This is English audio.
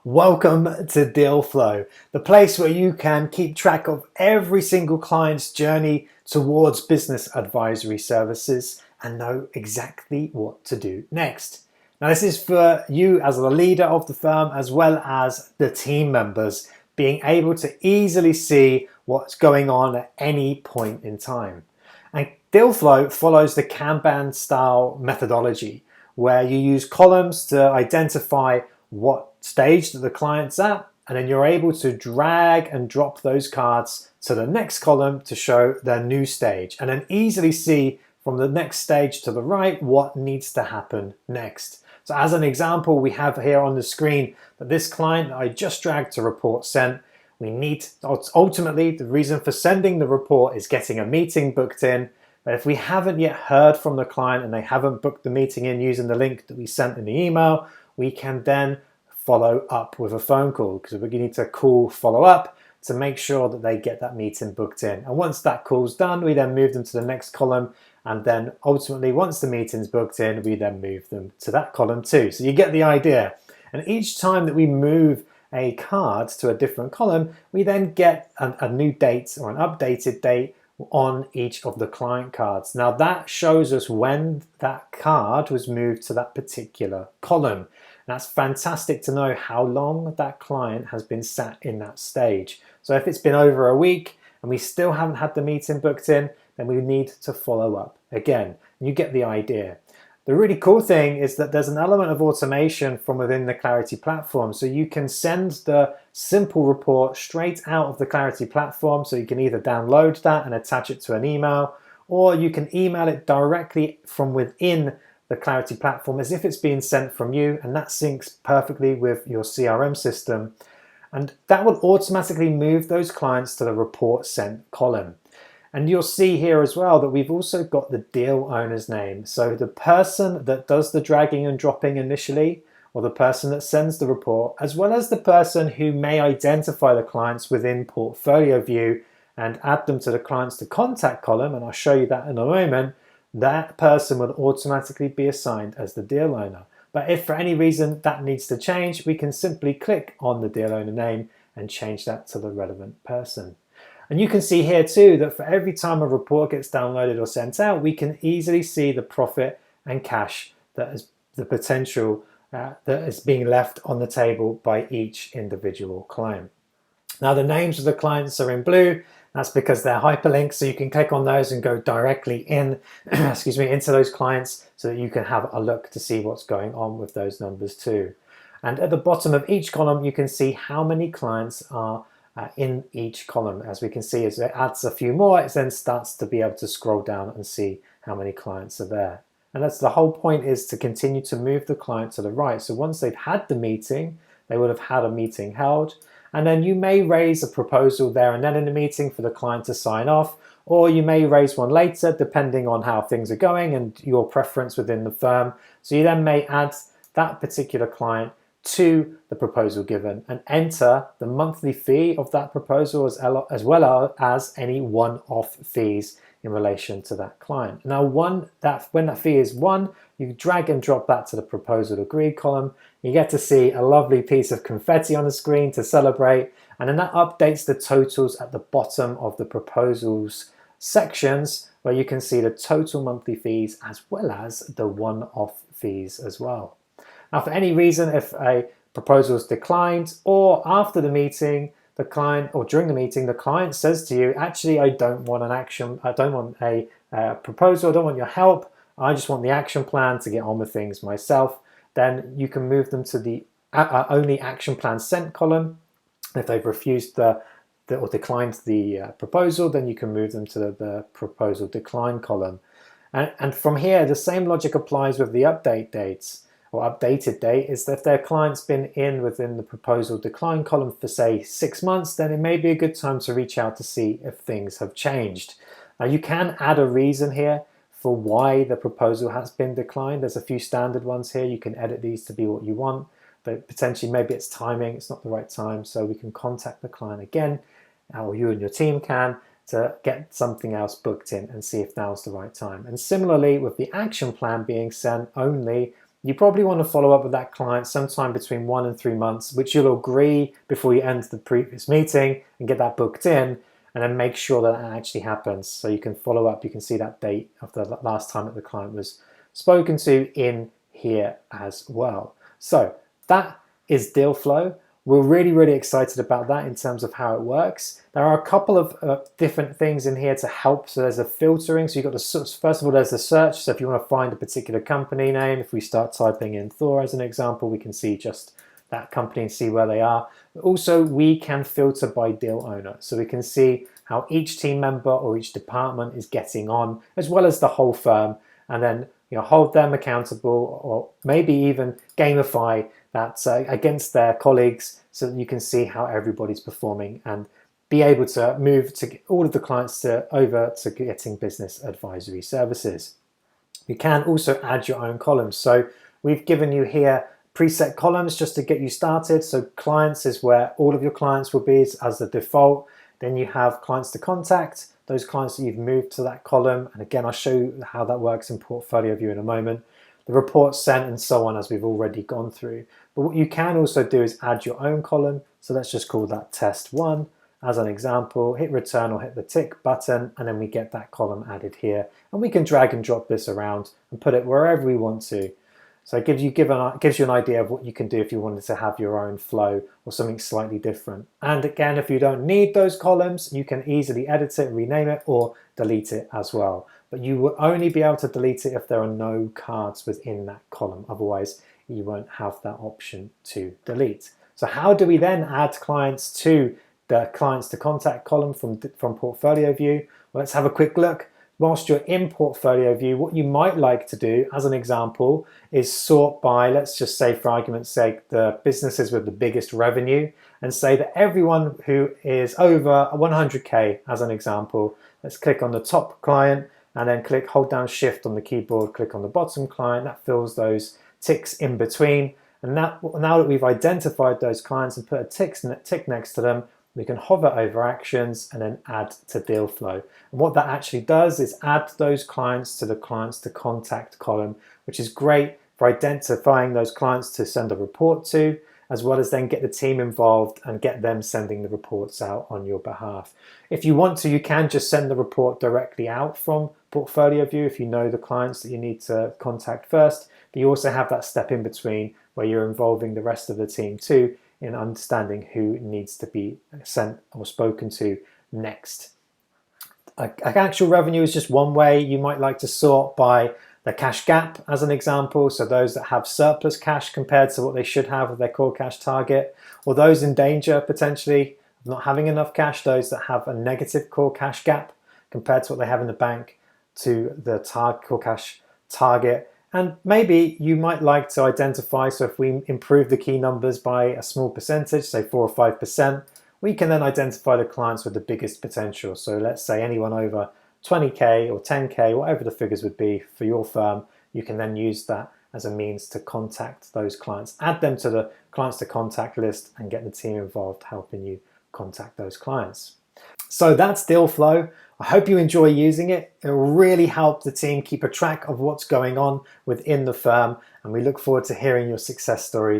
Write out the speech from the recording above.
Welcome to DealFlow, the place where you can keep track of every single client's journey towards business advisory services and know exactly what to do next. Now, this is for you as the leader of the firm as well as the team members being able to easily see what's going on at any point in time. And DealFlow follows the Kanban Style methodology, where you use columns to identify what stage that the client's at, and then you're able to drag and drop those cards to the next column to show their new stage, and then easily see from the next stage to the right what needs to happen next. So as an example, we have here on the screen that this client that I just dragged to report sent. We need, ultimately, the reason for sending the report is getting a meeting booked in. But if we haven't yet heard from the client and they haven't booked the meeting in using the link that we sent in the email, we can then follow up with a phone call, because we need to call follow up to make sure that they get that meeting booked in. And once that call's done, we then move them to the next column. And then ultimately, once the meeting's booked in, we then move them to that column too. So you get the idea. And each time that we move a card to a different column, we then get a new date or an updated date on each of the client cards. Now that shows us when that card was moved to that particular column. That's fantastic to know how long that client has been sat in that stage. So if it's been over a week and we still haven't had the meeting booked in, then we need to follow up again. You get the idea. The really cool thing is that there's an element of automation from within the Clarity platform. So you can send the simple report straight out of the Clarity platform. So you can either download that and attach it to an email, or you can email it directly from within the Clarity platform as if it's being sent from you, and that syncs perfectly with your CRM system. And that will automatically move those clients to the report sent column. And you'll see here as well that we've also got the deal owner's name. So the person that does the dragging and dropping initially, or the person that sends the report, as well as the person who may identify the clients within portfolio view and add them to the clients to contact column, and I'll show you that in a moment, that person will automatically be assigned as the deal owner. But if for any reason that needs to change, we can simply click on the deal owner name and change that to the relevant person. And you can see here too that for every time a report gets downloaded or sent out, we can easily see the profit and cash that is the potential that is being left on the table by each individual client. Now the names of the clients are in blue. That's because they're hyperlinks, so you can click on those and go directly in, into those clients, so that you can have a look to see what's going on with those numbers too. And at the bottom of each column, you can see how many clients are in each column. As we can see, as it adds a few more, it then starts to be able to scroll down and see how many clients are there. And that's the whole point, is to continue to move the client to the right. So once they've had the meeting, they would have had a meeting held. And then you may raise a proposal there and then in the meeting for the client to sign off, or you may raise one later depending on how things are going and your preference within the firm. So you then may add that particular client to the proposal given and enter the monthly fee of that proposal as well as any one-off fees in relation to that client. Now when that fee is 1, you drag and drop that to the proposal agreed column. You get to see a lovely piece of confetti on the screen to celebrate, and then that updates the totals at the bottom of the proposals sections, where you can see the total monthly fees as well as the one-off fees as well. Now, for any reason, if a proposal is declined, or after the meeting, the client, or during the meeting, the client says to you, actually, I don't want an action, I don't want a proposal, I don't want your help, I just want the action plan to get on with things myself, then you can move them to the only action plan sent column. If they've refused or declined the proposal, then you can move them to the proposal decline column. And from here, the same logic applies with the update dates. Or updated date is that if their client's been in within the proposal decline column for say 6 months, then it may be a good time to reach out to see if things have changed. Now you can add a reason here for why the proposal has been declined. There's a few standard ones here. You can edit these to be what you want, but potentially maybe it's timing, it's not the right time, so we can contact the client again, or you and your team can, to get something else booked in and see if now's the right time. And similarly with the action plan being sent only, you probably want to follow up with that client sometime between 1 and 3 months, which you'll agree before you end the previous meeting and get that booked in, and then make sure that that actually happens. So you can follow up, you can see that date of the last time that the client was spoken to in here as well. So that is DealFlow. We're really excited about that in terms of how it works. There are a couple of different things in here to help. So there's a filtering. So you've got the, first of all, there's the search. So if you want to find a particular company name, if we start typing in Thor as an example, we can see just that company and see where they are. But also, we can filter by deal owner. So we can see how each team member or each department is getting on, as well as the whole firm, and then hold them accountable, or maybe even gamify that against their colleagues, so that you can see how everybody's performing and be able to move to all of the clients over to getting business advisory services. You can also add your own columns. So we've given you here preset columns just to get you started. So clients is where all of your clients will be as the default. Then you have clients to contact, those clients that you've moved to that column. And again, I'll show you how that works in Portfolio View in a moment. The reports sent and so on, as we've already gone through. But what you can also do is add your own column. So let's just call that test 1 as an example. Hit return or hit the tick button, and then we get that column added here. And we can drag and drop this around and put it wherever we want to. So it gives you an idea of what you can do if you wanted to have your own flow or something slightly different. And again, if you don't need those columns, you can easily edit it, rename it, or delete it as well. But you will only be able to delete it if there are no cards within that column. Otherwise, you won't have that option to delete. So how do we then add clients to the clients to contact column from Portfolio View? Well, let's have a quick look. Whilst you're in Portfolio View, what you might like to do, as an example, is sort by, let's just say for argument's sake, the businesses with the biggest revenue, and say that everyone who is over 100K, as an example, let's click on the top client, and then hold down Shift on the keyboard, click on the bottom client. That fills those ticks in between. And now that we've identified those clients and put a tick next to them, we can hover over actions and then add to DealFlow. And what that actually does is add those clients to the clients to contact column, which is great for identifying those clients to send a report to, as well as then get the team involved and get them sending the reports out on your behalf. If you want to, you can just send the report directly out from Portfolio View if you know the clients that you need to contact first. But you also have that step in between where you're involving the rest of the team too, in understanding who needs to be sent or spoken to next. Actual revenue is just one way. You might like to sort by the cash gap as an example, so those that have surplus cash compared to what they should have with their core cash target, or those in danger potentially of not having enough cash, those that have a negative core cash gap compared to what they have in the bank to the core cash target. And maybe you might like to identify, so if we improve the key numbers by a small percentage, say 4 or 5%, we can then identify the clients with the biggest potential. So let's say anyone over 20K or 10K, whatever the figures would be for your firm, you can then use that as a means to contact those clients, add them to the clients to contact list, and get the team involved helping you contact those clients. So that's DealFlow. I hope you enjoy using it. It will really help the team keep a track of what's going on within the firm, and we look forward to hearing your success stories